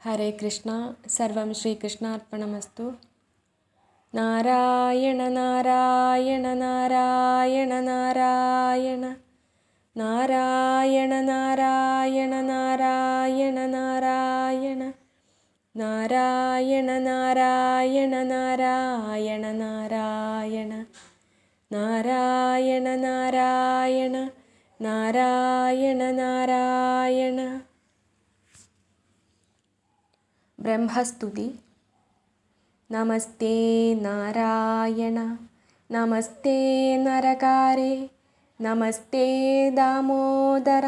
ഹരേ കൃഷ്ണ. സർവം ശ്രീകൃഷ്ണാർപ്പണമസ്തു. നാരായണ നാരായണ നാരായണ നാരായണ നാരായണ നാരായണ നാരായണ നാരായണ നാരായണ നാരായണ നാരായണ നാരായണ നാരായണ നാരായണ നാരായണ നാരായണ. ബ്രഹ്മസ്തുതി. നമസ്തേ നാരായണ നമസ്തേ നരകാരേ നമസ്തേ ദാമോദര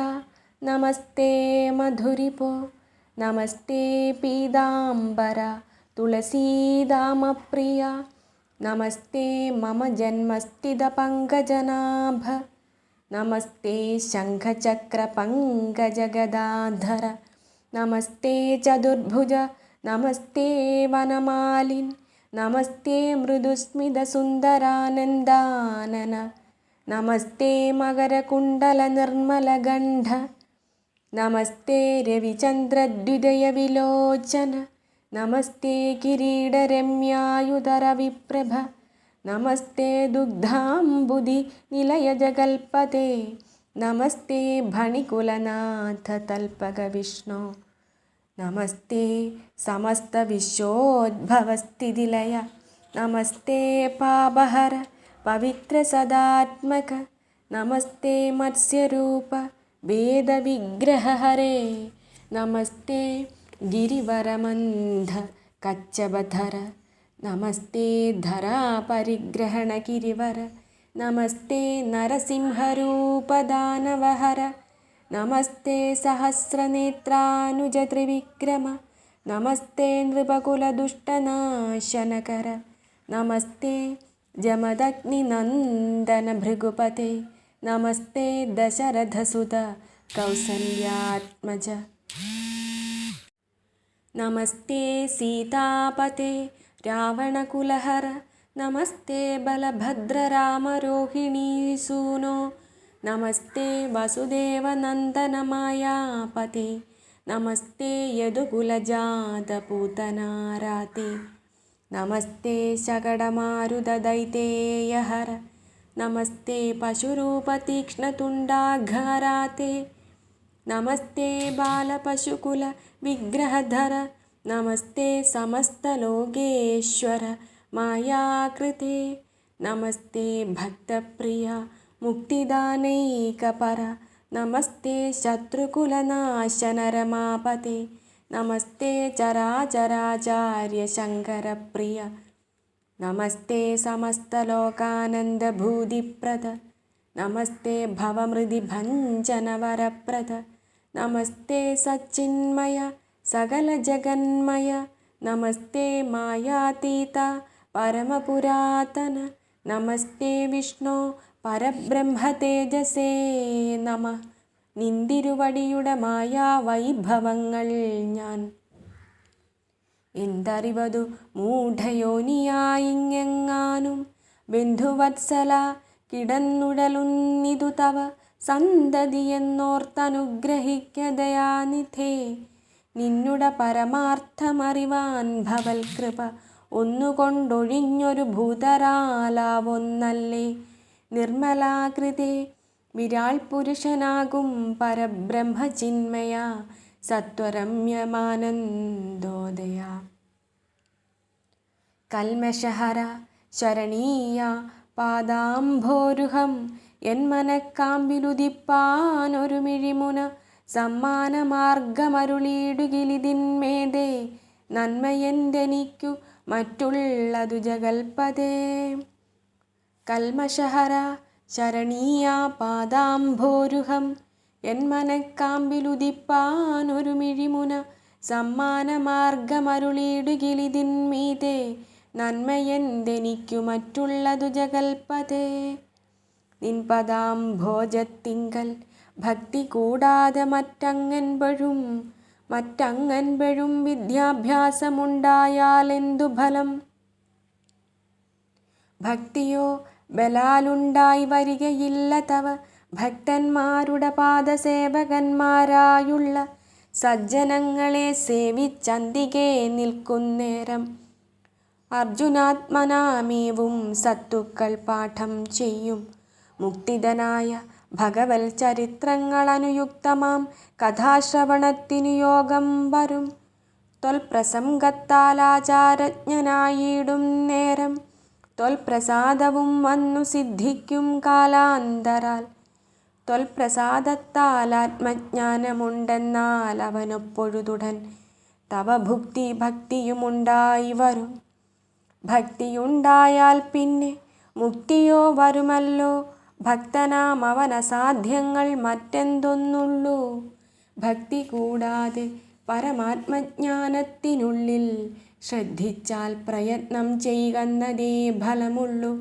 നമസ്തേ മധുരിപോ നമസ്തേ പീതാംബര തുളസീദാമപ്രിയ നമസ്തേ മമ ജന്മസ്ഥിത പങ്കജനാഭ നമസ്തേ ശംഖചക്ര പങ്കജഗദാധര നമസ്തേ ചതുർഭുജ നമസ്തേ വനമാലിൻ നമസ്തേ മൃദുസ്മിത സുന്ദരാനന്ദാനന നമസ്തേ മകരകുണ്ടല നിർമ്മലഗണ്ഡ നമസ്തേ രവിചന്ദ്രദ്വിതയ വിലോചന നമസ്തേ കിരീടരമ്യായുധര വിപ്രഭ നമസ്തേ ദുഗ്ധാംബുധി നിലയജഗൽപതേ നമസ്തേ ഭണികുലനാഥ തൽപക വിഷ്ണു നമസ്തേ സമസ്ത വിശ്വോദ്ഭവസ്ഥിതിലയ നമസ്തേ പാപഹര പവിത്ര സദാത്മക നമസ്തേ മത്സ്യരൂപ വേദവിഗ്രഹഹരേ നമസ്തേ ഗിരിവരമന്ധ കച്ചബധര നമസ്തേ ധരാപരിഗ്രഹണ ഗിരിവര നമസ്തേ നരസിംഹരൂപദാനവഹര നമസ്തേ സഹസ്രനേത്രാനുജ ത്രിവിക്രമ നമസ്തേ നൃപകുലദുഷ്ടനാശനകര നമസ്തേ ജമദഗ്നിനന്ദന ഭൃഗുപതേ നമസ്തേ ദശരഥസുത കൗസല്യാത്മജ നമസ്തേ സീതാപതേ രാവണകുലഹര നമസ്തേ ബലഭദ്രരാമരോഹിണീ സൂനോ നമസ്തേ വസുദേവനന്ദനമായാപതേ നമസ്തേ യദുകുലജാതപൂതനാരാതേ നമസ്തേ ശകടമാരുതദൈതേയഹര നമസ്തേ പശുരൂപതീക്ഷ്ണതുണ്ഡാഘാരാതേ നമസ്തേ ബാലപശുകുല വിഗ്രഹധര നമസ്തേ സമസ്തലോകേശ്വര മായാകൃതേ നമസ്തേ ഭക്തപ്രിയ മുക്തിദാനൈകപര നമസ്തേ ശത്രുകുലനാശനരമാപതേ നമസ്തേ ചരാചരാചാര്യ ശങ്കരപ്രിയ നമസ്തേ സമസ്തലോകാനന്ദഭൂതിപ്രദ നമസ്തേ ഭവമൃതിഭഞ്ജനവരപ്രദ നമസ്തേ സച്ചിന്മയ സകലജഗന്മയ നമസ്തേ മായാതീത പരമപുരാതന നമസ്തേ വിഷ്ണു പരബ്രഹ്മതേജസേ നമ. നിന്തിരുവടിയുടെ മായാവൈഭവങ്ങൾ ഞാൻ എന്തറിവതു മൂഢയോനിയായിങ്ങെങ്ങാനും ബന്ധുവത്സല കിടന്നുടലുന്നിതു തവ സന്തതിയെന്നോർത്തനുഗ്രഹിക്കദയാനിധേ നിന്നുട പരമാർത്ഥമറിവാൻ ഭവൽ കൃപ ഒന്നുകൊണ്ടൊഴിഞ്ഞൊരു ഭൂതരാലാവൊന്നല്ലേ നിർമ്മലാകൃതേ വിരാൾ പുരുഷനാകും പരബ്രഹ്മചിന്മയ സത്വരമ്യമാനന്ദോദയ കൽമഷഹര ശരണീയ പാദാംഭോരുഹം എന്മനക്കാമ്പിലുദിപ്പാനൊരു മിഴിമുന സമ്മാനമാർഗമരുളിയിടുകിലിതിന്മേതേ നന്മയെന്തെനിക്കു മറ്റുള്ളതു ജഗൽപതേ കൽമഷഹര ശരണീയ പാദാംഭോരുഹം എന്മനക്കാമ്പിലുദിപ്പാനൊരു മിഴിമുന സമ്മാനമാർഗമരുളിയിടുകിലിതിന്മീതേ നന്മയെന്തെനിക്കു മറ്റുള്ളതു ജഗൽപതേ നിൻപദാംഭോജത്തിങ്കൽ ഭക്തി കൂടാതെ മറ്റങ്ങൻപഴും വിദ്യാഭ്യാസമുണ്ടായാലെന്തു ഫലം ഭക്തിയോ ബലാലുണ്ടായി വരികയില്ല തവ ഭക്തന്മാരുടെ പാദസേവകന്മാരായുള്ള സജ്ജനങ്ങളെ സേവിച്ചന്തികെ നിൽക്കുന്നേരം അർജുനാത്മനാമേവും സത്തുക്കൾ പാഠം ചെയ്യും. മുക്തിദനായ ഭഗവൽ ചരിത്രങ്ങളനുയുക്തമാം കഥാശ്രവണത്തിനു യോഗം വരും. ത്വൽപ്രസംഗത്താലാചാരജ്ഞനായിടും നേരം ത്വൽപ്രസാദവും വന്നു സിദ്ധിക്കും കാലാന്തരാൽ. ത്വൽപ്രസാദത്താൽ ആത്മജ്ഞാനമുണ്ടെന്നാൽ അവനൊപ്പൊഴുതുടൻ തവ ഭക്തിയുമുണ്ടായി വരും. ഭക്തിയുണ്ടായാൽ പിന്നെ മുക്തിയോ വരുമല്ലോ. ഭക്തനാം അവനസാധ്യങ്ങൾ മറ്റെന്തൊന്നുള്ളൂ. ഭക്തി കൂടാതെ പരമാത്മജ്ഞാനത്തിനുള്ളിൽ ശ്രദ്ധിച്ചാൽ പ്രയത്നം ചെയ്യുന്നതേ ഫലമുള്ളൂ.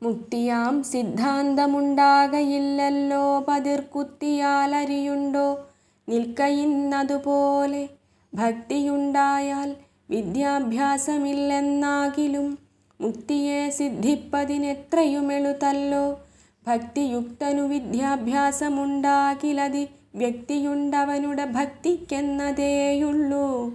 മുക്തിയാം സിദ്ധാന്തമുണ്ടാകയില്ലല്ലോ. പതിർക്കുത്തിയാലരിയുണ്ടോ നിൽക്കയിന്നതുപോലെ. ഭക്തിയുണ്ടായാൽ വിദ്യാഭ്യാസമില്ലെന്നാകിലും മുക്തിയെ സിദ്ധിപ്പതിനെത്രയുമെളുതല്ലോ. ഭക്തിയുക്തനു വിദ്യാഭ്യാസമുണ്ടാകിലതി വ്യക്തിയുണ്ടവനുടെ ഭക്തിക്കെന്നതേയുള്ളൂ.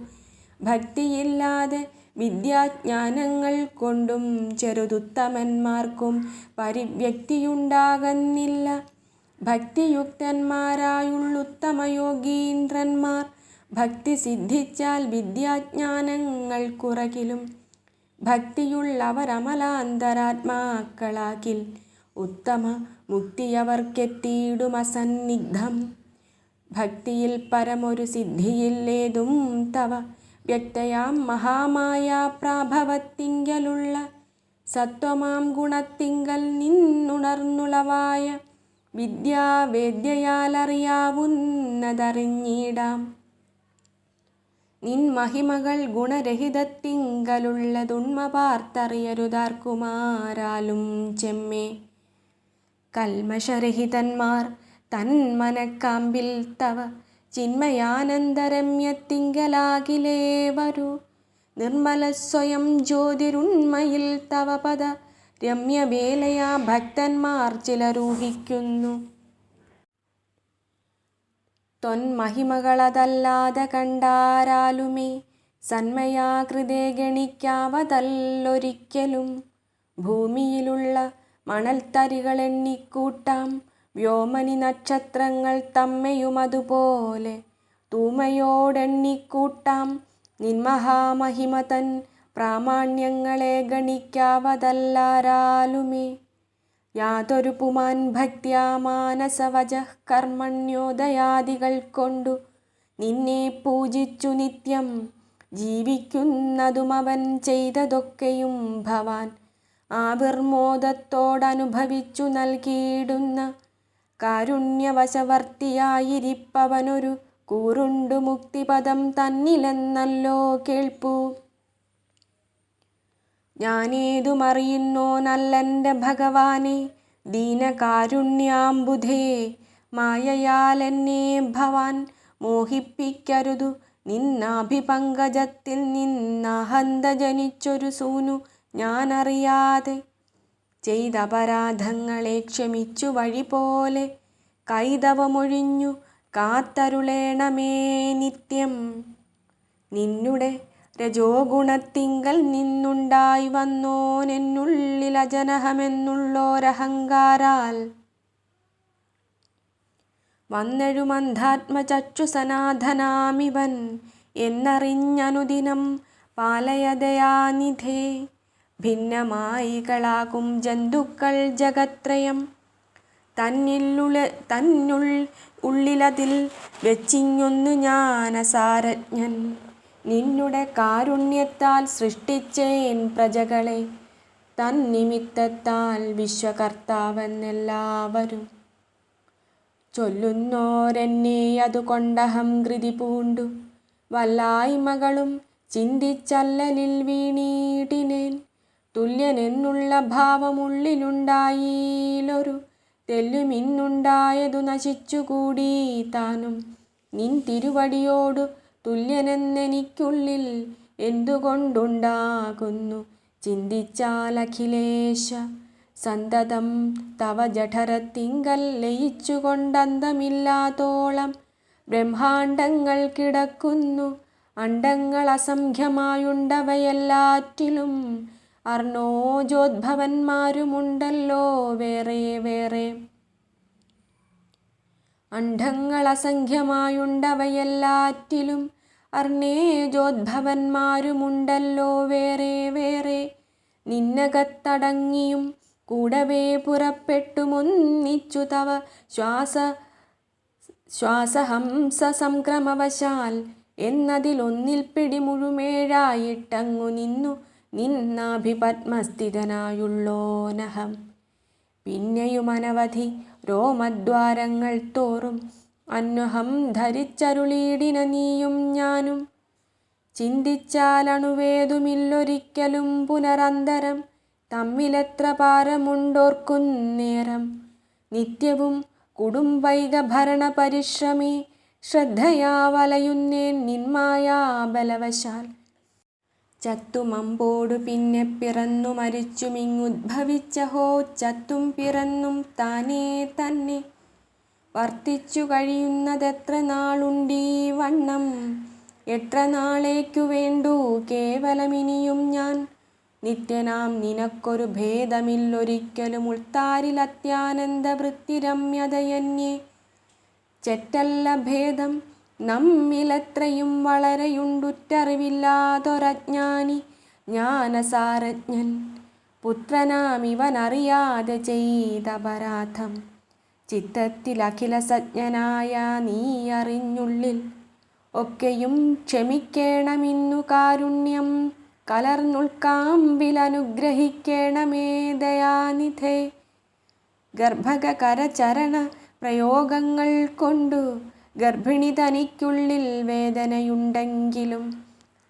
ഭക്തിയില്ലാതെ വിദ്യാജ്ഞാനങ്ങൾ കൊണ്ടും ചെറുതുത്തമന്മാർക്കും പരിവ്യക്തിയുണ്ടാകുന്നില്ല. ഭക്തിയുക്തന്മാരായുള്ളുത്തമയോഗീന്ദ്രന്മാർ ഭക്തി സിദ്ധിച്ചാൽ വിദ്യാജ്ഞാനങ്ങൾക്കുറകിലും ഭക്തിയുള്ളവരമലാന്തരാത്മാക്കളാകിൽ ഉത്തമ മുക്തിയവർക്കെത്തിയിടുമസന്നിഗ്ധം. ഭക്തിയിൽ പരമൊരു സിദ്ധിയില്ലേതും തവ വ്യക്തയാം മഹാമായ പ്രാഭവത്തിങ്കലുള്ള സത്വമാം ഗുണത്തിങ്കൽ നിന്നുണർന്നുളവായ വിദ്യാവേദ്യയാലറിയാവുന്നതറിഞ്ഞിടാം. നിൻ മഹിമകൾ ഗുണരഹിതത്തിങ്കലുള്ളതുണ്മ പാർത്തറിയരുതാർക്കുമാരാലും ചെമ്മേ. കൽമഷരഹിതന്മാർ തന്മനക്കാമ്പിൽ തവ ചിന്മയാനന്ദരമ്യത്തിങ്കലാകിലേ വരൂ. നിർമ്മല സ്വയം ജ്യോതിരുണ്മയിൽ തവ പദ രമ്യവേലയാ ഭക്തന്മാർ ചിലരൂഹിക്കുന്നു. ത്വന്മഹിമകളതല്ലാതെ കണ്ടാരാലുമേ സന്മയാകൃതേ ഗണിക്കാവതല്ലൊരിക്കലും. ഭൂമിയിലുള്ള മണൽത്തരികളെണ്ണിക്കൂട്ടാം. വ്യോമനി നക്ഷത്രങ്ങൾ തമ്മെയുമതുപോലെ തൂമയോടെണ്ണിക്കൂട്ടാം. നിൻമഹാമഹിമതൻ പ്രാമാണ്യങ്ങളെ ഗണിക്കാവതല്ലാരാലുമേ. യാതൊരു പുമാൻ ഭക്ത്യാ മാനസവചഃ കർമ്മണ്യോദയാദികൾ കൊണ്ടു നിന്നെ പൂജിച്ചു നിത്യം ജീവിക്കുന്നതുമവൻ ചെയ്തതൊക്കെയും ഭവാൻ ആവിർമോദത്തോടനുഭവിച്ചു നൽകിയിടുന്ന കാരുണ്യവശവർത്തിയായിരിപ്പവനൊരു കൂറുണ്ടു മുക്തിപദം തന്നിലെന്നല്ലോ കേൾപ്പൂ. ഞാനേതുമറിയുന്നോനല്ലെൻ്റെ ഭഗവാനെ ദീനകാരുണ്യാംബുധേ. മായയാലെന്നെ ഭവാൻ മോഹിപ്പിക്കരുതു. നിന്നാഭിപങ്കജത്തിൽ നിന്നഹന്ത ജനിച്ചൊരു സൂനു ഞാനറിയാതെ. ചെയ്തപരാധങ്ങളെ ക്ഷമിച്ചു വഴിപോലെ കൈതവമൊഴിഞ്ഞു കാത്തരുളേണമേ നിത്യം. നിന്നുടെ രജോഗുണത്തിങ്കൽ നിന്നുണ്ടായി വന്നോനെന്നുള്ളിലജനഹമെന്നുള്ളോരഹങ്കാരാൽ വന്നെഴുമന്ധാത്മചക്ഷുസനാഥനാമിവൻ എന്നറിഞ്ഞനുദിനം പാലയദയാനിധേ. ഭിന്നമായികളാകും ജന്തുക്കൾ ജഗത്രയം ഉള്ളിലതിൽ വെച്ചിങ്ങൊന്നു ഞാനസാരജ്ഞൻ. നിന്നുടെ കാരുണ്യത്താൽ സൃഷ്ടിച്ചേൻ പ്രജകളെ തന്നിമിത്തത്താൽ വിശ്വകർത്താവെന്നെല്ലാവരും ചൊല്ലുന്നോരെന്നെ. അതുകൊണ്ടഹം കൃതി പൂണ്ടു വല്ലായ്മകളും ചിന്തിച്ചല്ലലിൽ വീണീടിനേൻ. തുല്യനെന്നുള്ള ഭാവമുള്ളിലുണ്ടായിലൊരു തെല്ലുമിന്നുണ്ടായതു നശിച്ചുകൂടി താനും. നിൻ തിരുവടിയോടു തുല്യനെന്നെനിക്കുള്ളിൽ എന്തുകൊണ്ടുണ്ടാകുന്നു ചിന്തിച്ചാലഖിലേശ. സന്തതം തവ ജഠരത്തിങ്കൽ ലയിച്ചുകൊണ്ടന്തമില്ലാത്തോളം ബ്രഹ്മാണ്ടങ്ങൾ കിടക്കുന്നു. അണ്ടങ്ങൾ അസംഖ്യമായുണ്ടവയെല്ലാറ്റിലും അർണോജോദ്ഭവന്മാരുമുണ്ടല്ലോ വേറെ വേറെ. അണ്ഡങ്ങൾ അസംഖ്യമായുണ്ടവയെല്ലാറ്റിലും അർണേജോദ്ഭവന്മാരുമുണ്ടല്ലോ വേറെ വേറെ. നിന്നകത്തടങ്ങിയും കൂടവേ പുറപ്പെട്ടുമൊന്നിച്ചു തവ ശ്വാസഹംസ സംക്രമവശാൽ എന്നതിലൊന്നിൽ പിടിമുഴുമേഴായിട്ടങ്ങു നിന്നു നിന്നാഭിപത്മസ്ഥിതനായുള്ളോനഹം. പിന്നെയുമനവധി രോമദ്വാരങ്ങൾ തോറും അന്വഹം ധരിച്ചരുളീടിന നീയും ഞാനും. ചിന്തിച്ചാലണുവേതുമില്ലൊരിക്കലും പുനരന്തരം തമ്മിലെത്ര പാരമുണ്ടോർക്കുന്നേരം. നിത്യവും കുടുംബൈക ഭരണ പരിശ്രമി ശ്രദ്ധയാ വലയുന്നേൻ നിന്മായാ ബലവശാൽ. ചത്തുമമ്പോടു പിന്നെ പിറന്നു മരിച്ചുമിങ്ങുദ്ഭവിച്ചഹോ ചത്തും പിറന്നും താനേ തന്നെ വർത്തിച്ചു കഴിയുന്നതെത്ര നാളുണ്ടീ വണ്ണം. എത്ര നാളേക്കു വേണ്ടു കേവലമിനിയും ഞാൻ നിത്യനാം നിനക്കൊരു ഭേദമില്ലൊരിക്കലും ഉൾത്താരിലത്യാനന്ദ വൃത്തിരമ്യതയന്യേ. ചെറ്റല്ല ഭേദം നമ്മിലെത്രയും വളരെയുണ്ടുറ്ററിവില്ലാതൊരജ്ഞാനി ജ്ഞാനസാരജ്ഞൻ. പുത്രനാമിവനറിയാതെ ചെയ്തപരാധം ചിത്തത്തിലഖില സജ്ഞനായ നീ അറിഞ്ഞുള്ളിൽ ഒക്കെയും ക്ഷമിക്കേണമിന്നു കാരുണ്യം കലർന്നുൾക്കാമ്പിലനുഗ്രഹിക്കേണമേ ദയാനിധേ. ഗർഭകരചരണ പ്രയോഗങ്ങൾ കൊണ്ടു ഗർഭിണി തനിക്കുള്ളിൽ വേദനയുണ്ടെങ്കിലും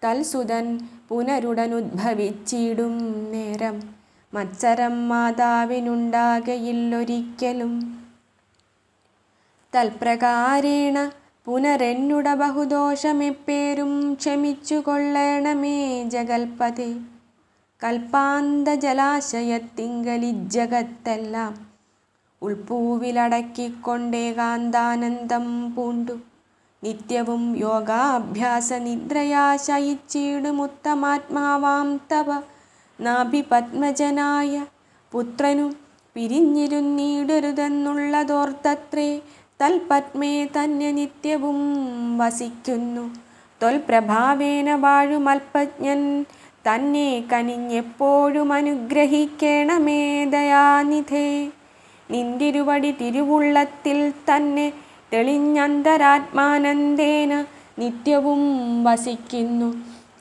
തൽസുതൻ പുനരുടനുദ്ഭവിച്ചിടും നേരം മത്സരം മാതാവിനുണ്ടാകയില്ലൊരിക്കലും. തൽപ്രകാരേണ പുനരെന്നുട ബഹുദോഷമെപ്പേരും ക്ഷമിച്ചു കൊള്ളേണമേ ജഗൽപതേ. കൽപ്പാന്ത ജലാശയത്തിങ്കലിജ്ജഗത്തെല്ലാം ഉൾപ്പൂവിലടക്കിക്കൊണ്ടേകാന്താനന്ദം പൂണ്ടു നിത്യവും യോഗാഭ്യാസ നിദ്രയാ ശയിച്ചിടുമുത്തമാത്മാവാം തവ നാഭിപത്മജനായ പുത്രനു പിരിഞ്ഞിരുന്നീടരുതെന്നുള്ളതോർത്തത്രേ തൽപത്മേ തന്നെ നിത്യവും വസിക്കുന്നു. ത്വൽപ്രഭാവേന വാഴുമൽപജ്ഞൻ തന്നെ കനിഞ്ഞെപ്പോഴും അനുഗ്രഹിക്കേണമേ ദയാനിധേ. നിന്തിരുവടി തിരുവുള്ളത്തിൽ തന്നെ തെളിഞ്ഞന്തരാത്മാനന്ദേന നിത്യവും വസിക്കുന്നു.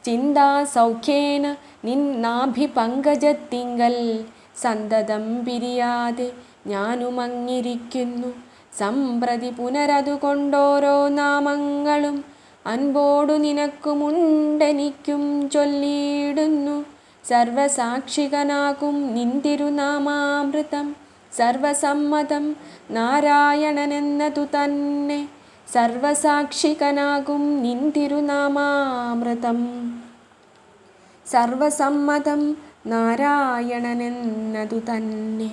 ചിന്താസൗഖ്യേന നിന്നാഭിപങ്കജത്തിങ്കൽ സന്തതം പിരിയാതെ ഞാനുമങ്ങിരിക്കുന്നു. സംപ്രതി പുനരതുകൊണ്ടോരോ നാമങ്ങളും അൻപോടു നിനക്കുമുണ്ടെനിക്കും ചൊല്ലിയിടുന്നു. സർവസാക്ഷികനാകും നിന്തിരുനാമാമൃതം സർവസമ്മതം നാരായണനെന്നതു തന്നെ. സർവസാക്ഷികനാകും നിന്തിരുനാമാമൃതം സർവസമ്മതം നാരായണനെന്നതു തന്നെ.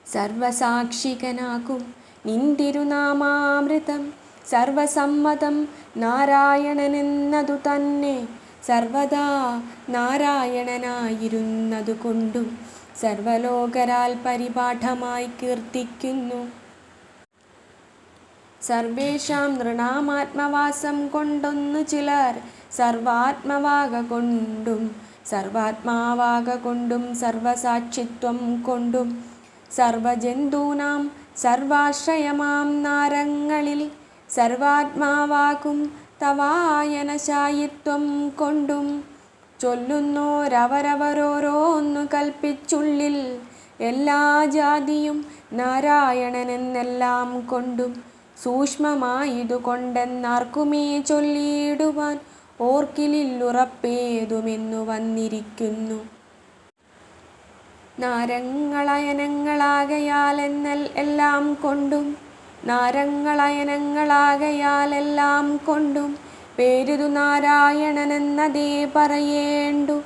സർവസാക്ഷികനാകും നിന്തിരുനാമാമൃതം സർവസമ്മതം നാരായണനെന്നതു തന്നെ. സർവദാ നാരായണനായിരുന്നതുകൊണ്ടും സർവലോകരാൽ പരിപാഠമായി കീർത്തിക്കുന്നു. സർവേഷാം നൃണാമാത്മവാസം കൊണ്ടൊന്നു ചിലർ സർവാത്മവാക കൊണ്ടും സർവാത്മാവാക കൊണ്ടും സർവസാക്ഷിത്വം കൊണ്ടും സർവജന്തൂനാം സർവാശ്രയമാം നാരങ്ങളിൽ സർവാത്മാവാകും തവായനശായിത്വം കൊണ്ടും ചൊല്ലുന്നോരവരവരോരോന്നു കൽപ്പിച്ചുള്ളിൽ എല്ലാ ജാതിയും നാരായണനെന്നെല്ലാം കൊണ്ടും സൂക്ഷ്മമായതുകൊണ്ടെന്നാർക്കുമേ ചൊല്ലിയിടുവാൻ ഓർക്കിലില്ലുറപ്പേതുമെന്നു വന്നിരിക്കുന്നു. നാരങ്ങളയനങ്ങളാകയാലെന്നൽ എല്ലാം കൊണ്ടും നാരങ്ങളയനങ്ങളാകയാലെല്ലാം കൊണ്ടും പേരിതു നാരായണനെന്നതേ പറയേണ്ടു.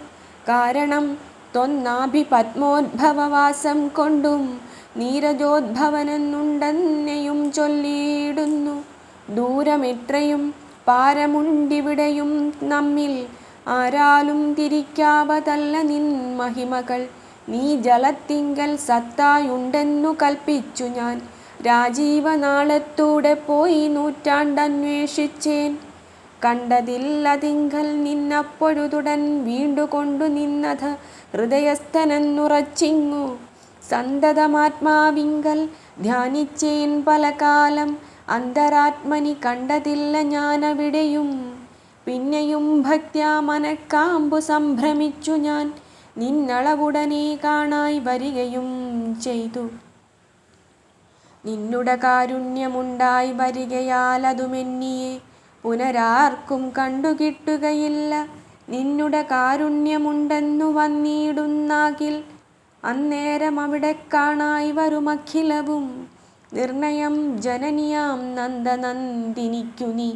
കാരണം ത്വന്നാഭിപത്മോദ്ഭവവാസം കൊണ്ടും നീരജോദ്ഭവനെന്നുണ്ടെന്നെയും ചൊല്ലിയിടുന്നു. ദൂരമെത്രയും പാരമുണ്ടിവിടെയും നമ്മിൽ ആരാലും തിരിക്കാവതല്ല നിൻ മഹിമകൾ. നീ ജലത്തിങ്കൽ സത്തായുണ്ടെന്നു കൽപ്പിച്ചു ഞാൻ. രാജീവനാളത്തൂടെ പോയി നൂറ്റാണ്ടന്വേഷിച്ചേൻ. കണ്ടതില്ലതിങ്കൽ നിന്നപ്പൊഴുതുടൻ വീണ്ടുകൊണ്ടു നിന്നഥ ഹൃദയസ്ഥനെന്നുറച്ചിങ്ങു. സന്തതമാത്മാവിങ്കൽ ധ്യാനിച്ചേൻ പലകാലം. അന്തരാത്മനി കണ്ടതില്ല ഞാനവിടെയും. പിന്നെയും ഭക്ത്യാ മനക്കാമ്പു സംഭ്രമിച്ചു ഞാൻ. നിന്നളവുടനെ കാണായി വരികയും ചെയ്തു. നിന്നുടെ കാരുണ്യമുണ്ടായി വരികയാലതുമെന്നിയെ പുനരാർക്കും കണ്ടുകിട്ടുകയില്ല. നിന്നുടെ കാരുണ്യമുണ്ടെന്നു വന്നിടുന്നാകിൽ അന്നേരം അവിടെ കാണായി വരുമഖിലവും. നിർണയം ജനനിയാം നന്ദനന്ദിനിക്കു നീ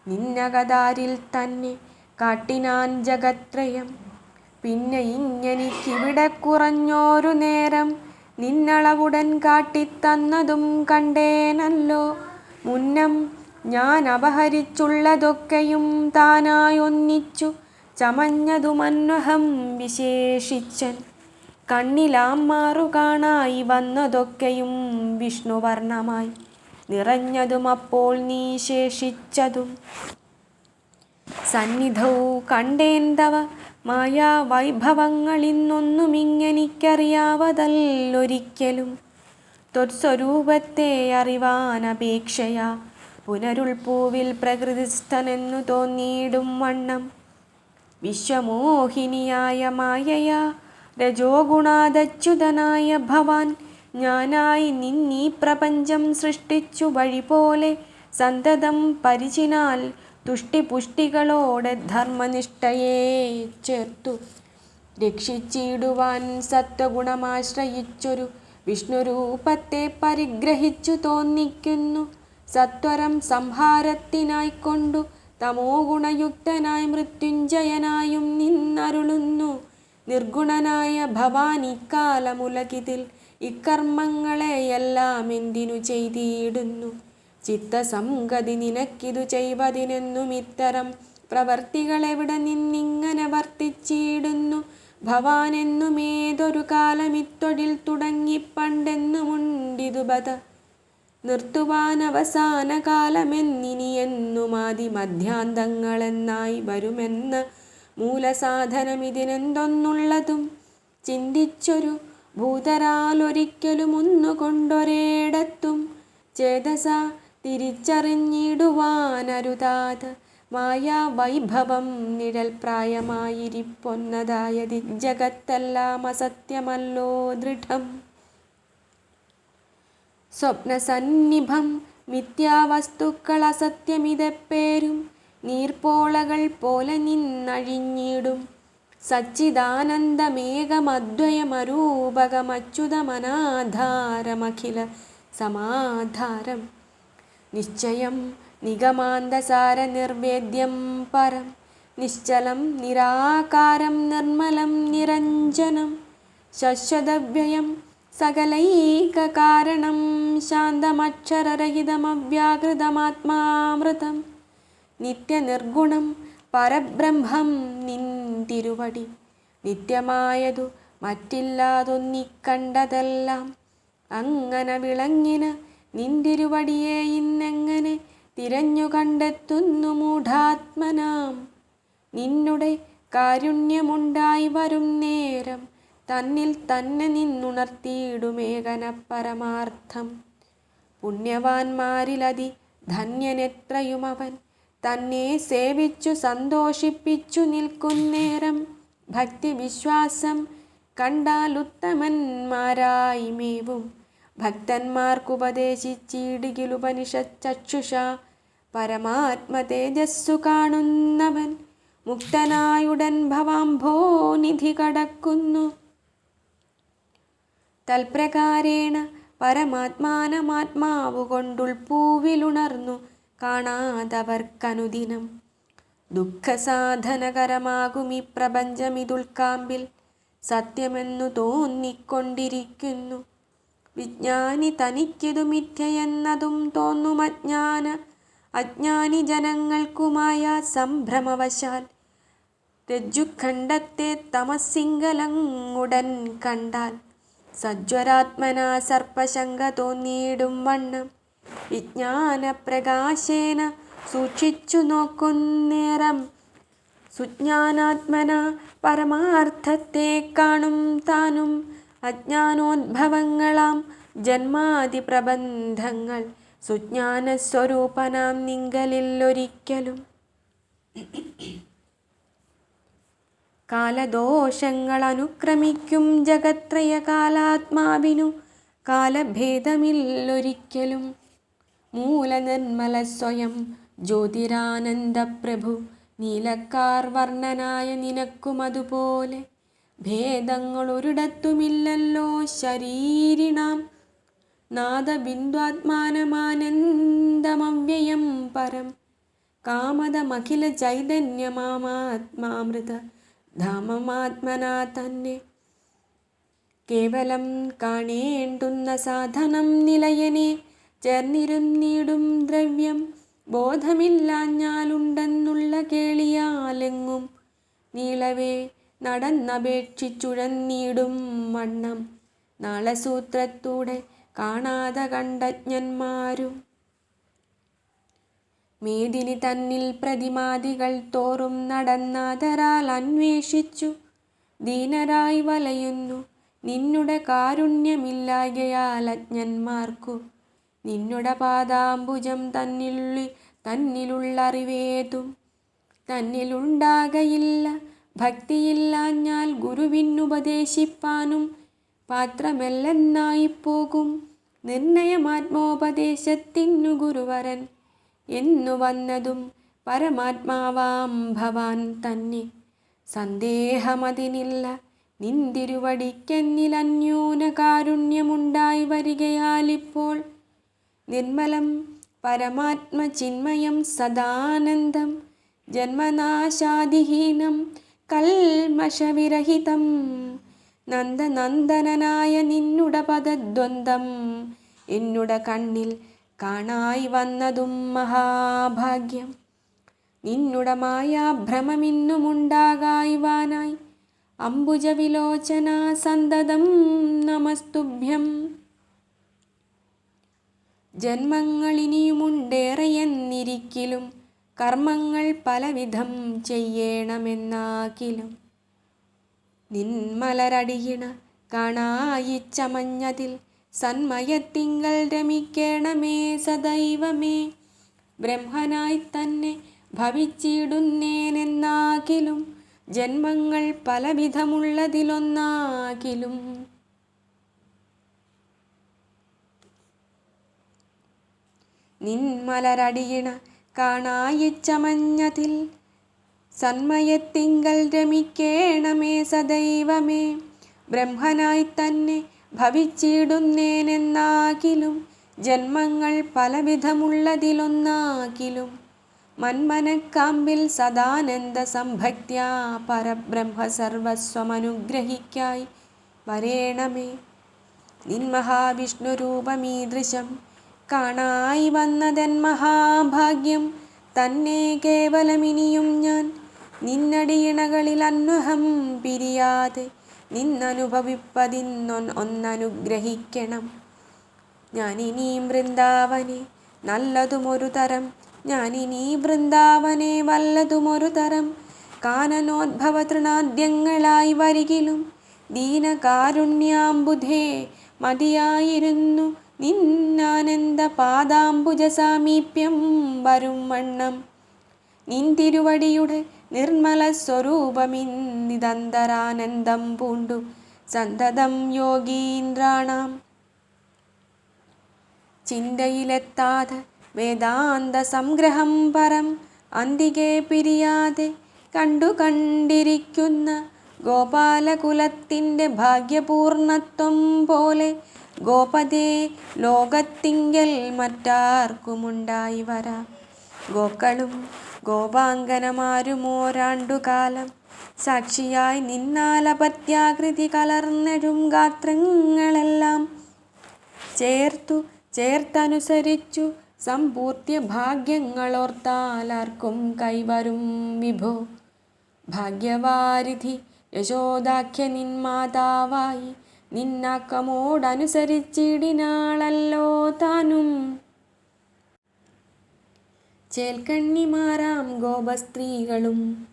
നിന്നകതാരിൽ തന്നെ കാട്ടിനാൻ ജഗത്രയം. പിന്നെ ഇങ്ങനിക്കിവിടെ കുറഞ്ഞോരു നേരം നിന്നളവുടൻ കാട്ടിത്തന്നതും കണ്ടേനല്ലോ. മുന്നം ഞാൻ അപഹരിച്ചുള്ളതൊക്കെയും താനായൊന്നിച്ചു ചമഞ്ഞതുമന്വഹം വിശേഷിച്ചൻ. കണ്ണിലാമാറു കാണായി വന്നതൊക്കെയും വിഷ്ണുവർണമായി നിറഞ്ഞതും അപ്പോൾ നീ ശേഷിച്ചതും. സന്നിധൗ കണ്ടേൻ തവ മായാ വൈഭവങ്ങളിന്നൊന്നുമിങ്ങനിക്കറിയാവതല്ലൊരിക്കലും. ത്വത്സ്വരൂപത്തെ അറിവാനപേക്ഷയാ പുനരുൾപ്പൂവിൽ പ്രകൃതിസ്ഥനെന്നു തോന്നിയിടും വണ്ണം. വിശ്വമോഹിനിയായ മായയാ രജോഗുണാദച്യുതനായ ഭവാൻ ഞാനായി നിന്നീ പ്രപഞ്ചം സൃഷ്ടിച്ചു വഴിപോലെ സന്തതം പരിചിനാൽ തുഷ്ടിപുഷ്ടികളോടെ ധർമ്മനിഷ്ഠയെ ചേർത്തു. രക്ഷിച്ചിടുവാൻ സത്വഗുണമാശ്രയിച്ചൊരു വിഷ്ണുരൂപത്തെ പരിഗ്രഹിച്ചു തോന്നിക്കുന്നു. സത്വരം സംഹാരത്തിനായിക്കൊണ്ടു തമോ ഗുണയുക്തനായി മൃത്യുഞ്ജയനായും നിന്നരുളുന്നു. നിർഗുണനായ ഭവാനിക്കാലമുലകിതിൽ ഇക്കർമ്മങ്ങളെയെല്ലാം എന്തിനു ചെയ്തിടുന്നു. ചിത്തസംഗതി നിനക്കിതു ചെയ്വതിനെന്നും ഇത്തരം പ്രവർത്തികളെവിടെ നിന്നിങ്ങനെ വർത്തിച്ചിടുന്നു. ഭവാനെന്നുമേതൊരു കാലമിത്തൊഴിൽ തുടങ്ങി പണ്ടെന്നുമുണ്ടിതു ബത. നിർത്തുവാനവസാന കാലമെന്നിനിയെന്നുമാതി മധ്യാന്തങ്ങളെന്നായി വരുമെന്ന മൂലസാധനമിതിനെന്തൊന്നുള്ളതും ചിന്തിച്ചൊരു ഭൂതരാലൊരിക്കലും ഒന്നുകൊണ്ടൊരേടത്തും ചേതസ തിരിച്ചറിഞ്ഞിടുവാനരുതാത്. മായാ വൈഭവം നിഴൽ പ്രായമായിരിപ്പൊന്നതായതി ജഗത്തെല്ലാം അസത്യമല്ലോ ദൃഢം. സ്വപ്നസന്നിഭം മിഥ്യാവസ്തുക്കൾ അസത്യമിതെപ്പേരും നീർപ്പോളകൾ പോലെ നിന്നഴിഞ്ഞിടും. സച്ചിദാനന്ദമേകമദ്വയമരൂപകമച്യുതമനാധാരമഖില സമാധാരം. നിശ്ചയം നിഗമാന്തസാര നിർവേദ്യം പരം. നിശ്ചലം നിരാകാരം നിർമ്മലം നിരഞ്ജനം. ശശ്വതവ്യയം സകലൈകകാരണം ശാന്തമക്ഷരരഹിതമവ്യാകൃതമാത്മാമൃതം. നിത്യനിർഗുണം പരബ്രഹ്മം നിൻ തിരുവടി. നിത്യമായതു മറ്റില്ലാതൊന്നിക്കണ്ടതെല്ലാം. അങ്ങനെ വിളങ്ങിന നിന്തിരുവടിയെ ഇന്നെങ്ങനെ തിരഞ്ഞു കണ്ടെത്തുന്നു മൂഢാത്മനാം. നിന്നുടെ കാരുണ്യമുണ്ടായി വരും നേരം തന്നിൽ തന്നെ നിന്നുണർത്തിയിടുമേകന പരമാർത്ഥം. പുണ്യവാന്മാരിലതി ധന്യനെത്രയുമവൻ തന്നെ സേവിച്ചു സന്തോഷിപ്പിച്ചു നിൽക്കുന്നേരം. ഭക്തി വിശ്വാസം കണ്ടാലുത്തമന്മാരായി മേവും ഭക്തന്മാർക്കുപദേശിച്ചിടുകിലുപനിഷച്ചക്ഷുഷ പരമാത്മതേജസ്സു കാണുന്നവൻ മുക്തനായുടൻ ഭവാംഭോനിധി കടക്കുന്നു. തൽപ്രകാരേണ പരമാത്മാനമാത്മാവുകൊണ്ടുൾപ്പൂവിലുണർന്നു കാണാതവർക്കനുദിനം. ദുഃഖസാധനകരമാകുമീ പ്രപഞ്ചമിതുൾക്കാമ്പിൽ സത്യമെന്നു തോന്നിക്കൊണ്ടിരിക്കുന്നു. വിജ്ഞാനി തനിക്കിതു മിഥ്യയെന്നതും തോന്നുമജ്ഞാന അജ്ഞാനി ജനങ്ങൾക്കുമായ സംഭ്രമവശാൽ രജ്ജുഖണ്ഡത്തെ തമസിംഗലങ്ങുടൻ കണ്ടാൽ സജ്വരാത്മന സർപ്പശങ്ക തോന്നിയിടും വണ്ണം വിജ്ഞാനപ്രകാശേന സൂക്ഷിച്ചു നോക്കുന്നേരം സുജ്ഞാനാത്മന പരമാർത്ഥത്തെ കാണും താനും അജ്ഞാനോദ്ഭവങ്ങളാം ജന്മാദി പ്രബന്ധങ്ങൾ സുജ്ഞാനസ്വരൂപനാം നിങ്കലില്ലൊരിക്കലും. കാലദോഷങ്ങൾ അനുക്രമിക്കും ജഗത്രയ കാലാത്മാവിനു കാലഭേദമില്ലൊരിക്കലും. മൂലനിർമ്മല സ്വയം ജ്യോതിരാനന്ദപ്രഭു നീലക്കാർ വർണ്ണനായ നിനക്കുമതുപോലെ ഭേദങ്ങളൊരിടത്തുമില്ലല്ലോ ശരീരിണാം. നാദബിന്ദുആത്മാനമാനന്ദമവ്യയം പരം കാമദമഖില ചൈതന്യമാമാത്മാമൃത ധാമമാത്മനാ തന്നെ. കേവലം കാണേണ്ടുന്ന സാധനം നിലയനെ ചേർന്നിരുന്നിടും ദ്രവ്യം ബോധമില്ലാഞ്ഞാലുണ്ടെന്നുള്ള കേളിയാലെങ്ങും നീളവേ നടന്നപേക്ഷിച്ചുഴന്നിടും വണ്ണം നാളസൂത്രത്തൂടെ കാണാതെ കണ്ടജ്ഞന്മാരും. മേദിനി തന്നിൽ പ്രതിമാദികൾ തോറും നടന്നാദരാൽ അന്വേഷിച്ചു ദീനരായി വലയുന്നു നിന്നുടെ കാരുണ്യമില്ലായ്കയാൽ അജ്ഞന്മാർക്കു. നിന്നുടെ പാദാംബുജം തന്നിലുള്ളറിവേതും തന്നിലുണ്ടാകയില്ല. ഭക്തിയില്ലാഞ്ഞാൽ ഗുരുവിനുപദേശിപ്പാനും പാത്രമെല്ലെന്നായിപ്പോകും. നിർണയമാത്മോപദേശത്തിനു ഗുരുവരൻ എന്നു വന്നതും പരമാത്മാവാം ഭവാൻ തന്നെ. സന്ദേഹമതിനില്ല നിന്തിരുവടിക്കെന്നിലന്യൂന കാരുണ്യമുണ്ടായി വരികയാലിപ്പോൾ. നിർമ്മലം പരമാത്മചിന്മയം സദാനന്ദം ജന്മനാശാദിഹീനം കൽമഷവിരഹിതം നന്ദനന്ദനായ നിന്നുട പദദ്വന്ദ്വം എന്നുട കണ്ണിൽ കാണായി വന്നതും മഹാഭാഗ്യം. നിന്നുട മായാഭ്രമമിന്നുമുണ്ടാകായ്വാനായി അംബുജവിലോചന സന്തതം നമസ്തുഭ്യം. ജന്മങ്ങളിനിയുമുണ്ടേറെയെന്നിരിക്കിലും കർമ്മങ്ങൾ പലവിധം ചെയ്യണമെന്നാകിലും നിന്മലരടിയിണ കാണായിച്ചമഞ്ഞതിൽ സന്മയത്തിങ്കൽ രമിക്കേണമേ സദൈവമേ. ബ്രഹ്മനായി തന്നെ ഭവിച്ചിടുന്നേനെന്നാകിലും ജന്മങ്ങൾ പലവിധമുള്ളതിലൊന്നാകിലും നിന്മലരടിയിണ കാണായിച്ചമഞ്ഞതിൽ സന്മയത്തിങ്കൽ രമിക്കേണമേ സദൈവമേ. ബ്രഹ്മനായി തന്നെ ഭവിച്ചിടുന്നേനെന്നാകിലും ജന്മങ്ങൾ പലവിധമുള്ളതിലൊന്നാകിലും മന്മനക്കാമ്പിൽ സദാനന്ദ സംഭക്ത്യാ പരബ്രഹ്മ സർവസ്വമനുഗ്രഹിക്കായി വരേണമേ. നിന്മഹാവിഷ്ണുരൂപമീദൃശം കാണായി വന്നതെൻ മഹാഭാഗ്യം തന്നെ. കേവലമിനിയും ഞാൻ നിന്നടിയിണകളിൽ അന്വഹം പിരിയാതെ നിന്നനുഭവിപ്പതിന്നൊന്നനുഗ്രഹിക്കണം. ഞാനിനീ വൃന്ദാവനെ നല്ലതുമൊരു തരം ഞാനിനീ വൃന്ദാവനെ വല്ലതുമൊരു തരം കാനനോദ്ഭവ തൃണാദ്യങ്ങളായി വരികിലും ദീനകാരുണ്യാംബുധേ മതിയായിരുന്നു നിന്നാനന്ദ പാദാംബുജ സാമീപ്യം വരും വണ്ണം. നിൻ തിരുവടിയുടെ നിർമ്മല സ്വരൂപമിന്നിതന്തരാനന്ദം പൂണ്ടു സന്തതം യോഗീന്ദ്രാണാം. ചിന്തയിലെത്താതെ വേദാന്ത സംഗ്രഹം പരം അന്തികെ പിരിയാതെ കണ്ടിരിക്കുന്ന ഗോപാലകുലത്തിൻ്റെ ഭാഗ്യപൂർണത്വം പോലെ ഗോപതേ ലോകത്തിങ്കൽ മറ്റാർക്കുമുണ്ടായി വരാ. ഗോക്കളും ഗോപാങ്കനമാരുമോരാണ്ടുകാലം സാക്ഷിയായി നിന്നാലപത്യാകൃതി കലർന്നെഴും ഗാത്രങ്ങളെല്ലാം ചേർത്തനുസരിച്ചു സമ്പൂർത്തിയ ഭാഗ്യങ്ങളോർത്താലാർക്കും കൈവരും വിഭോ. ഭാഗ്യവാരിധി യശോദാഖ്യ നിൻ മാതാവായി നിന്നാക്കമോടനുസരിച്ചിടിനാളല്ലോ താനും. ചേൽക്കണ്ണിമാരാം ഗോപസ്ത്രീകളും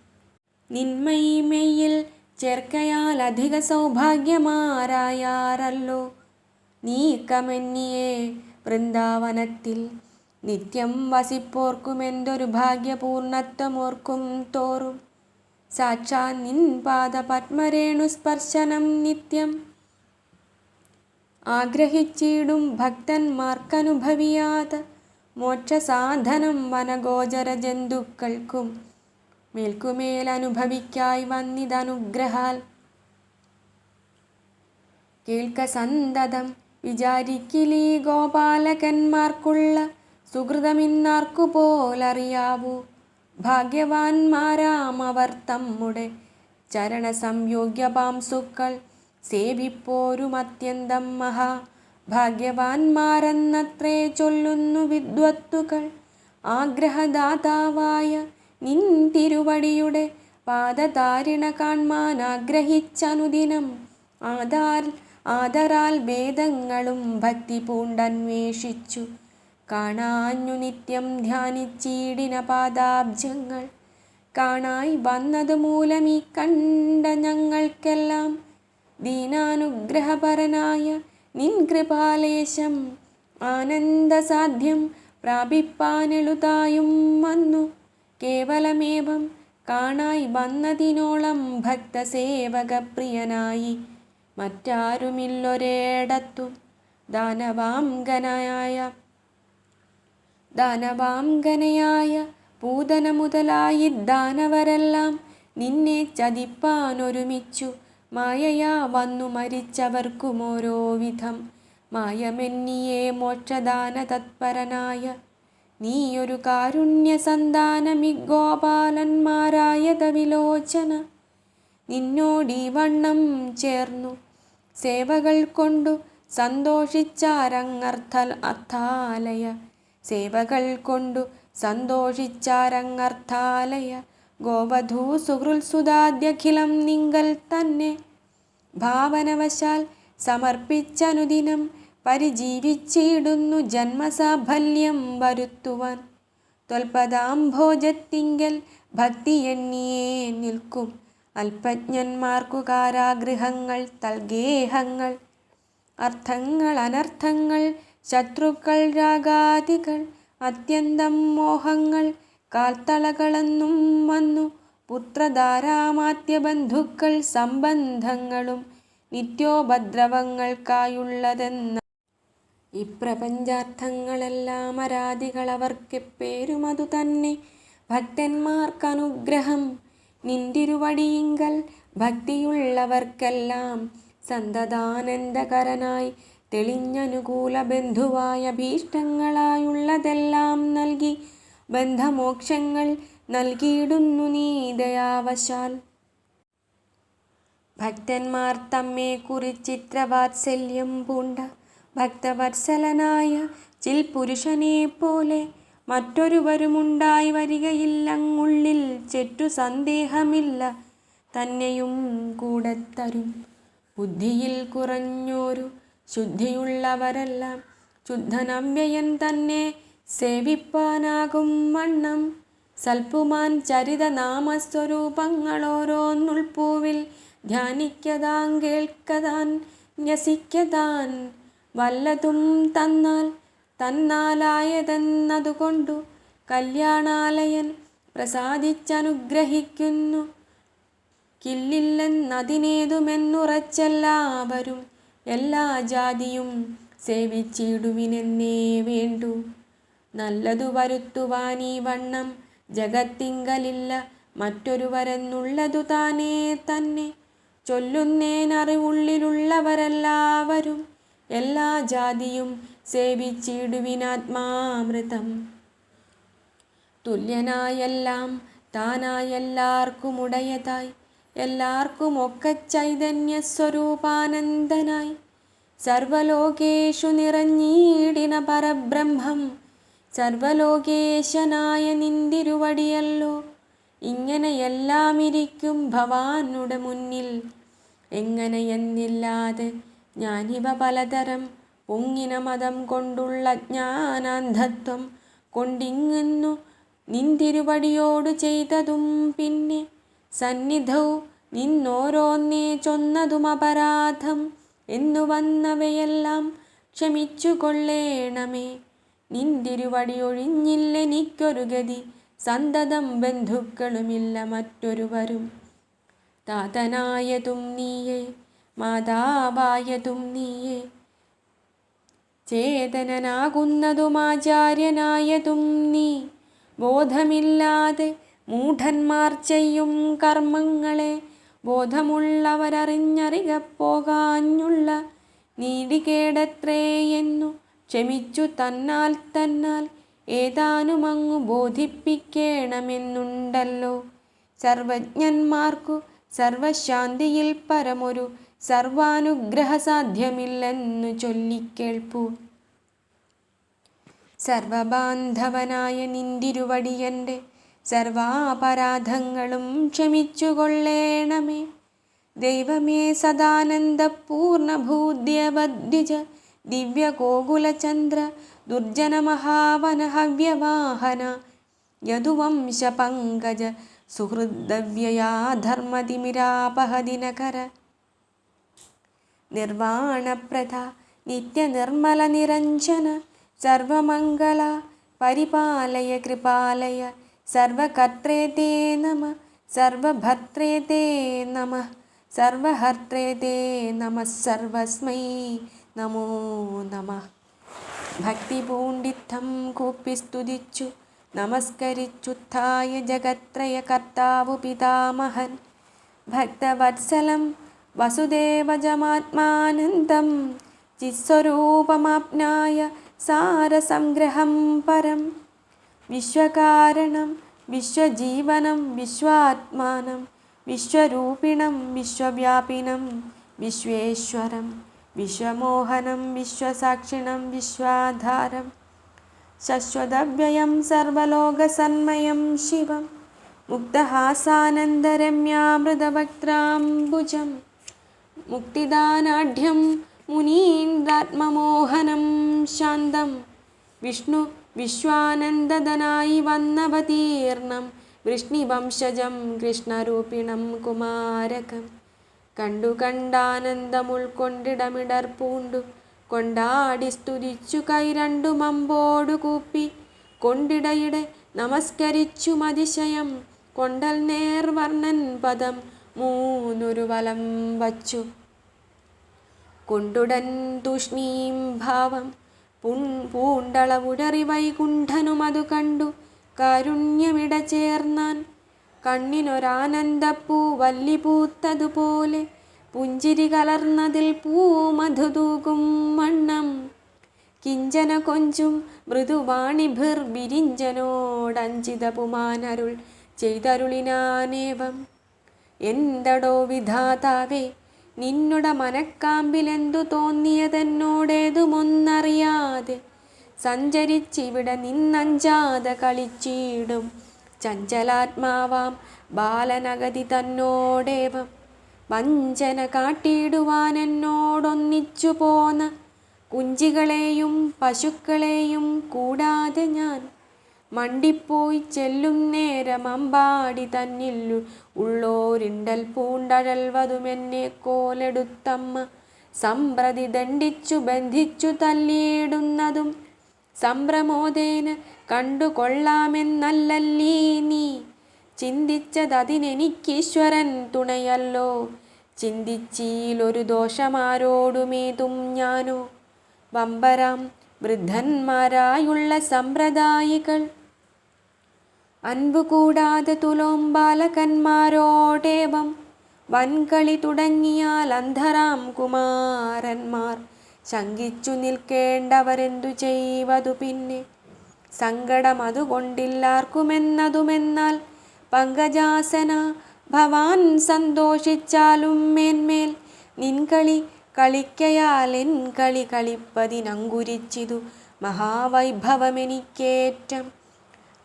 നിന്മയിമെയ്യിൽ ചേർക്കയാൽ അധിക സൗഭാഗ്യമാരായാറല്ലോ. നീക്കമന്യേ വൃന്ദാവനത്തിൽ നിത്യം വസിപ്പോർക്കുമെന്തൊരു ഭാഗ്യപൂർണത്വമോർക്കും തോറും. സാക്ഷാൽ നിൻ പാദപത്മരേണുസ്പർശനം നിത്യം ആഗ്രഹിച്ചിടും ഭക്തന്മാർക്കനുഭവിയാത മോക്ഷസാധനം വനഗോചര ജന്തുക്കൾക്കും മേൽക്കുമേലനുഭവിക്കായി വന്നിതനുഗ്രഹാൽ. കേൾക്ക സന്തതം വിചാരിക്കിലീ ഗോപാലകന്മാർക്കുള്ള സുഹൃതമിന്നാർക്കു പോലറിയാവൂ. ഭാഗ്യവാന്മാരാം അവർ തമ്മുടെ ചരണസംയോഗ്യപാംസുക്കൾ സേവിപ്പോരുമത്യന്തം മഹാഭാഗ്യവാന്മാരെന്നത്രേ ചൊല്ലുന്നു വിദ്വത്തുക്കൾ. ആഗ്രഹദാതാവായ നിൻ തിരുവടിയുടെ പാദതാരിണ കാൺമാനാഗ്രഹിച്ചനുദിനം ആദരാൽ വേദങ്ങളും ഭക്തി പൂണ്ടന്വേഷിച്ചു കാണാഞ്ഞു നിത്യം ധ്യാനിച്ചീടിന പാദാബ്ജങ്ങൾ. കാണായി വന്നതു മൂലമീ കണ്ട ഞങ്ങൾക്കെല്ലാം ദീനാനുഗ്രഹപരനായ നിൻ കൃപാലേശം ആനന്ദസാധ്യം പ്രാപിപ്പാനെളുതായും വന്നു. കേവലമേവം കാണായി വന്നതിനോളം ഭക്തസേവകപ്രിയനായി മറ്റാരുമില്ലൊരേടത്തും. ദാനവാംഗനയായ പൂതന മുതലായി ദാനവരെല്ലാം നിന്നെ ചതിപ്പാനൊരുമിച്ചു മായയാ വന്നു മരിച്ചവർക്കുമോരോ വിധം. മായമെന്നിയേ മോക്ഷദാന തത്പരനായ നീയൊരു കാരുണ്യസന്താനമിഗോപാലന്മാരായത വിലോചന. നിന്നോടീ വണ്ണം ചേർന്നു സേവകൾ കൊണ്ടു സന്തോഷിച്ചാരങ്ങർത്ഥാലയ. സേവകൾ കൊണ്ടു സന്തോഷിച്ചാരങ്ങർത്ഥാലയ. ഗോവധൂ സുഹൃത്സുതാദ്യഖിലം നിങ്കൽ തന്നെ ഭാവനവശാൽ സമർപ്പിച്ചനുദിനം പരിജീവിച്ചിടുന്നു ജന്മസാഫല്യം വരുത്തുവാൻ. ത്വൽപദാംഭോജത്തിങ്കൽ ഭക്തി എണ്ണിയേ നിൽക്കും അല്പജ്ഞന്മാർക്കു കാരാഗൃഹങ്ങൾ തൽഗേഹങ്ങൾ. അർത്ഥങ്ങൾ അനർത്ഥങ്ങൾ ശത്രുക്കൾ രാഗാദികൾ അത്യന്തം മോഹങ്ങൾ കാൽത്തളകളെന്നും വന്നു. പുത്രധാരാമാത്യ ബന്ധുക്കൾ സംബന്ധങ്ങളും നിത്യോപദ്രവങ്ങൾക്കായുള്ളതെന്ന ഇപ്രപഞ്ചാർത്ഥങ്ങളെല്ലാം അരാദികളവർക്കെപ്പേരുമതു തന്നെ. ഭക്തന്മാർക്കനുഗ്രഹം നിന്തിരുവടിയിങ്കൽ ഭക്തിയുള്ളവർക്കെല്ലാം സന്തതാനന്ദകരനായി തെളിഞ്ഞനുകൂല ബന്ധുവായ ഭീഷ്ടങ്ങളായുള്ളതെല്ലാം നൽകി ബന്ധമോക്ഷങ്ങൾ നൽകിയിടുന്നു നീ ദയാവശാൽ. ഭക്തന്മാർ തമ്മെ കുറിച്ചിത്രവാത്സല്യം പൂണ്ട ഭക്തവത്സലനായ ചിൽ പുരുഷനെ പോലെ മറ്റൊരുവരുമുണ്ടായി വരികയില്ലങ്ങുള്ളിൽ ചെറ്റു സന്ദേഹമില്ല തന്നെയും കൂടെ തരും. ബുദ്ധിയിൽ കുറഞ്ഞോരു ശുദ്ധിയുള്ളവരെല്ലാം ശുദ്ധനവ്യയൻ തന്നെ സേവിപ്പാനാകും വണ്ണം സൽപുമാൻ ചരിത നാമസ്വരൂപങ്ങളോരോന്നുൾപ്പൂവിൽ ധ്യാനിക്കതാൻ കേൾക്കതാൻ ന്യസിക്കതാൻ. വല്ലതും തന്നാലായതെന്നതുകൊണ്ടു കല്യാണാലയൻ പ്രസാദിച്ചനുഗ്രഹിക്കുന്നു. കില്ലില്ലെന്നതിനേതുമെന്നുറച്ചെല്ലാവരും എല്ലാ ജാതിയും സേവിച്ചിടുവിനെന്നേ വേണ്ടു. നല്ലതു വരുത്തുവാനീ വണ്ണം ജഗത്തിങ്കലില്ല മറ്റൊരുവരെന്നുള്ളതു താനേ തന്നെ. ചൊല്ലുന്നേനറിവുള്ളിലുള്ളവരെല്ലാവരും എല്ലാ ജാതിയും സേവിച്ചിടുവിനാത്മാമൃതം. തുല്യനായെല്ലാം താനായെല്ലാവർക്കുമുടയതായി എല്ലാവർക്കുമൊക്കെ ചൈതന്യസ്വരൂപാനന്ദനായി സർവലോകേഷു നിറഞ്ഞീടിന പരബ്രഹ്മം സർവലോകേശനായ നിന്തിരുവടിയല്ലോ. ഇങ്ങനെയെല്ലാം ഇരിക്കും ഭവാനുടെ മുന്നിൽ. എങ്ങനെയെന്നില്ലാതെ ഞാനിവ പലതരം പൊങ്ങിന മതം കൊണ്ടുള്ള ജ്ഞാനാന്ധത്വം കൊണ്ടിങ്ങുന്നു നിന്തിരുവടിയോടു ചെയ്തതും പിന്നെ സന്നിധൗ നിന്നോരോന്നേ ചൊന്നതും അപരാധം എന്നു വന്നവയെല്ലാം ക്ഷമിച്ചു കൊള്ളേണമേ. നിന്തിരുവടി ഒഴിഞ്ഞില്ലെനിക്കൊരു ഗതി, സന്തതം ബന്ധുക്കളുമില്ല മറ്റൊരുവരും. താതനായതും നീയേ, മാതാവായതും നീയേ, ചേതനനാകുന്നതും ആചാര്യനായതും നീ. ബോധമില്ലാതെ മൂഢന്മാർ ചെയ്യും കർമ്മങ്ങളെ ബോധമുള്ളവരറിഞ്ഞറിയപ്പോകാഞ്ഞുള്ള നീതികേടത്രേയെന്നു ക്ഷമിച്ചു തന്നാൽ തന്നാൽ ഏതാനുമങ്ങു ബോധിപ്പിക്കേണമെന്നുണ്ടല്ലോ. സർവജ്ഞന്മാർക്കു സർവശാന്തിയിൽ പരമൊരു സർവാനുഗ്രഹസാധ്യമില്ലെന്നു ചൊല്ലിക്കേൾപ്പൂ. സർവബാന്ധവനായ നിന്തിരുവടിയൻ്റെ സർവാപരാധങ്ങളും ക്ഷമിച്ചുകൊള്ളേണമേ. ദൈവമേ സദാനന്ദപൂർണഭൂദ്യവദ്വിജ ദിവ്യഗോകുലചന്ദ്ര ദുർജനമഹാവനഹവ്യവാഹന യദുവംശപങ്കജ സുഹൃദ്ദവ്യയാധർമ്മതിമിരാപഹദിനകര നിർവാണപ്രദ നിത്യനിർമ്മല നിരഞ്ജന സർവമംഗള പരിപാലയ കൃപാലയ സർവകർത്രേ തേ നമഃ സർവഭർത്രേ തേ നമഃ സർവഹർത്രേ തേ നമഃ സർവസ്മൈ നമോ നമഃ. ഭക്തി പൂണ്ടിത്തം കൂപ്പി സ്തുതിച്ചു നമസ്കരിച്ചുത്ഥായ ജഗത്രയ കർത്താവു പിതാമഹൻ ഭക്തവത്സലം വസുദേവജമാത്മാനന്ദം ചിസ്വരൂപമാപ്നായ സാരസംഗ്രഹം പരം വിശ്വകാരണം വിശ്വജീവനം വിശ്വാത്മാനം വിശ്വരൂപിണം വിശ്വവ്യാപിനം വിശ്വേശ്വരം വിശ്വമോഹനം വിശ്വസാക്ഷിണം വിശ്വാധാരം ശശ്വതവ്യയം സർവലോകസന്മയം ശിവം മുക്തഹാസാനന്ദരമ്യാമൃതവക്ത്രാംബുജം മുക്തിദാനാഢ്യം മുനീന്ദ്രാത്മമോഹനം ശാന്തം വിഷ്ണു വിശ്വാനന്ദദനായി വന്നവതീർണം വൃഷ്ണിവംശജം കൃഷ്ണരൂപിണം കുമാരകം കണ്ടു കണ്ടാനന്ദമുൾക്കൊണ്ടിടമിടർ പൂണ്ടു കൊണ്ടാടി സ്തുതിച്ചു കൈ രണ്ടുമമ്പോടു കൂപ്പി കൊണ്ടിടയിടെ നമസ്കരിച്ചു അതിശയം കൊണ്ടൽ നേർവർണ്ണൻ പദം മൂന്നൊരു വലം വച്ചു കൊണ്ടുടൻ തൂഷ്ണീം ഭാവം പൂണ്ടളവുടറി വൈകുണ്ഠനുമതു കണ്ടു കാരുണ്യമിട ചേർന്നാൻ കണ്ണിനൊരാനന്ദപ്പൂ വല്ലി പൂത്തതുപോലെ പുഞ്ചിരി കലർന്നതിൽ പൂമധുതൂകും വണ്ണം കിഞ്ചന കൊഞ്ചും മൃദുവാണിഭിർ വിരിഞ്ചനോടഞ്ചിത പുമാനരുൾ ചെയ്തരുളിനാനേവം എന്തടോ വിധാതാവേ നിന്നുട മനക്കാമ്പിലെന്തു തോന്നിയതെന്നോടേതുമൊന്നറിയാതെ സഞ്ചരിച്ചിവിടെ നിന്നഞ്ചാതെ കളിച്ചിടും ചഞ്ചലാത്മാവാം ബാലനഗതി തന്നോടേവം വഞ്ചന കാട്ടിയിടുവാനെന്നോടൊന്നിച്ചു പോന്ന കുഞ്ചികളെയും പശുക്കളെയും കൂടാതെ ഞാൻ മണ്ടിപ്പോയി ചെല്ലും നേരം അമ്പാടി തന്നില്ലു ഉള്ളോരിണ്ടൽ പൂണ്ടഴൽവതുമെന്നെ കോലെടുത്തമ്മ സംപ്രതി ദണ്ഡിച്ചു ബന്ധിച്ചു തല്ലിയിടുന്നതും സംഭ്രമോദേന കണ്ടുകൊള്ളാമെന്നല്ലല്ലീ നീ ചിന്തിച്ചതതിനെനിക്കീശ്വരൻ തുണയല്ലോ ചിന്തിച്ചീലൊരു ദോഷമാരോടുമേതും ഞാനോ വമ്പരാം വൃദ്ധന്മാരായുള്ള സമ്പ്രദായികൾ അൻപു കൂടാതെ തുലോം ബാലകന്മാരോടേവം വൻകളി തുടങ്ങിയാൽ അന്ധരാം കുമാരന്മാർ ശങ്കിച്ചു നിൽക്കേണ്ടവരെന്തു ചെയ്വതു പിന്നെ സങ്കടം അതുകൊണ്ടില്ലാർക്കുമെന്നതുമെന്നാൽ പങ്കജാസന ഭവാൻ സന്തോഷിച്ചാലും മേന്മേൽ നിൻകളി കളിക്കയാൽ എൻ കളി കളിപ്പതിനങ്കുരിച്ചിതു മഹാവൈഭവമെനിക്കേറ്റം.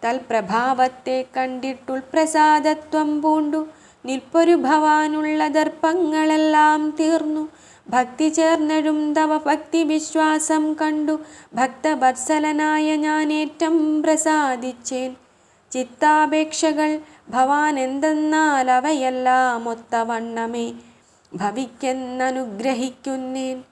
തൽപ്രഭാവത്തെ കണ്ടിട്ടുൾപ്രസാദത്വം പൂണ്ടു നിൽപ്പൊരു ഭവാനുള്ള ദർപ്പങ്ങളെല്ലാം തീർന്നു. ഭക്തി ചേർന്നഴും തവ ഭക്തി വിശ്വാസം കണ്ടു ഭക്തവത്സലനായ ഞാനേറ്റം പ്രസാദിച്ചേൻ. ചിത്താപേക്ഷകൾ ഭവാൻ എന്തെന്നാൽ അവയെല്ലാം ഒത്തവണ്ണമേ ഭവിക്കെന്നനുഗ്രഹിക്കുന്നേൻ.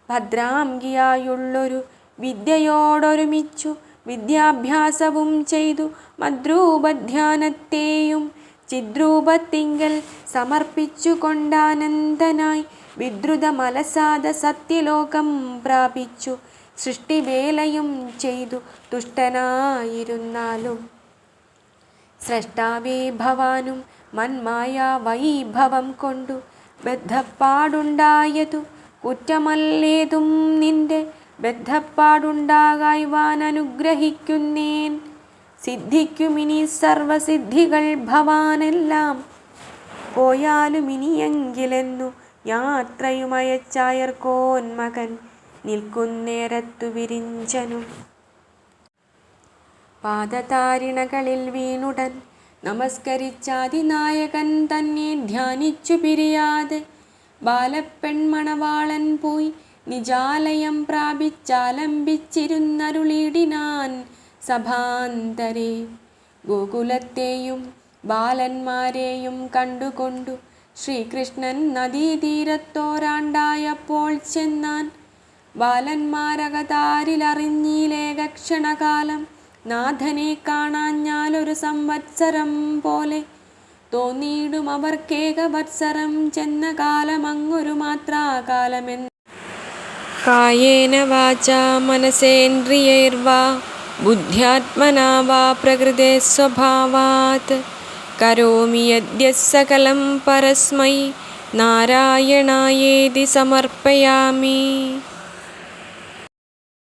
ഭദ്രാംഗിയായുള്ളൊരു വിദ്യയോടൊരുമിച്ചു വിദ്യാഭ്യാസവും ചെയ്തു മദ്രൂപധ്യാനത്തെയും ചിദ്രൂപത്തിങ്കൽ സമർപ്പിച്ചു കൊണ്ടാനന്ദനായി വിദ്രുതമലസാദ സത്യലോകം പ്രാപിച്ചു സൃഷ്ടിവേലയും ചെയ്തു തുഷ്ടനായിരുന്നാലും. സ്രഷ്ടാവേ ഭവാനും മന്മായ വൈഭവം കൊണ്ടു ബദ്ധപ്പാടുണ്ടായതു കുറ്റമല്ലേതും. നിന്റെ ബദ്ധപ്പാടുണ്ടാകാൻ അനുഗ്രഹിക്കുന്നേൻ. സിദ്ധിക്കുമിനി സർവസിദ്ധികൾ ഭവാനെല്ലാം പോയാലും ഇനിയെങ്കിലെന്നു യാത്രയുമയച്ചായർക്കോൻ മകൻ നിൽക്കുന്നേരത്തു വിരിഞ്ചനു. പാദതാരിണകളിൽ വീണുടൻ നമസ്കരിച്ചാതിനായകൻ തന്നെ ധ്യാനിച്ചു പിരിയാതെ ബാലപ്പെൺമണവാളൻ പോയി നിജാലയം പ്രാപിച്ചാലംബിച്ചിരുന്നരുളിടിനാൻ സഭാന്തരേ. ഗോകുലത്തെയും ബാലന്മാരെയും കണ്ടുകൊണ്ടു ശ്രീകൃഷ്ണൻ നദീതീരത്തോരാണ്ടായപ്പോൾ ചെന്നാൻ. ബാലന്മാരകതാരിലറിഞ്ഞിലേകക്ഷണകാലം നാഥനെ കാണാഞ്ഞാലൊരു സംവത്സരം പോലെ തോന്നിയിടും അവർക്കേകവത്സരം ചെന്ന കാലമങ്ങൊരു മാത്രാകാലമെന്ന്. കായേന വാചാ മനസേന്ദ്രിയൈർവാ ബുദ്ധ്യാത്മനാ വാ പ്രകൃതേ സ്വഭാവാത് കരോമി യദ്യത് സകലം പരസ്മൈ നാരായണായേതി സമർപ്പയാമി.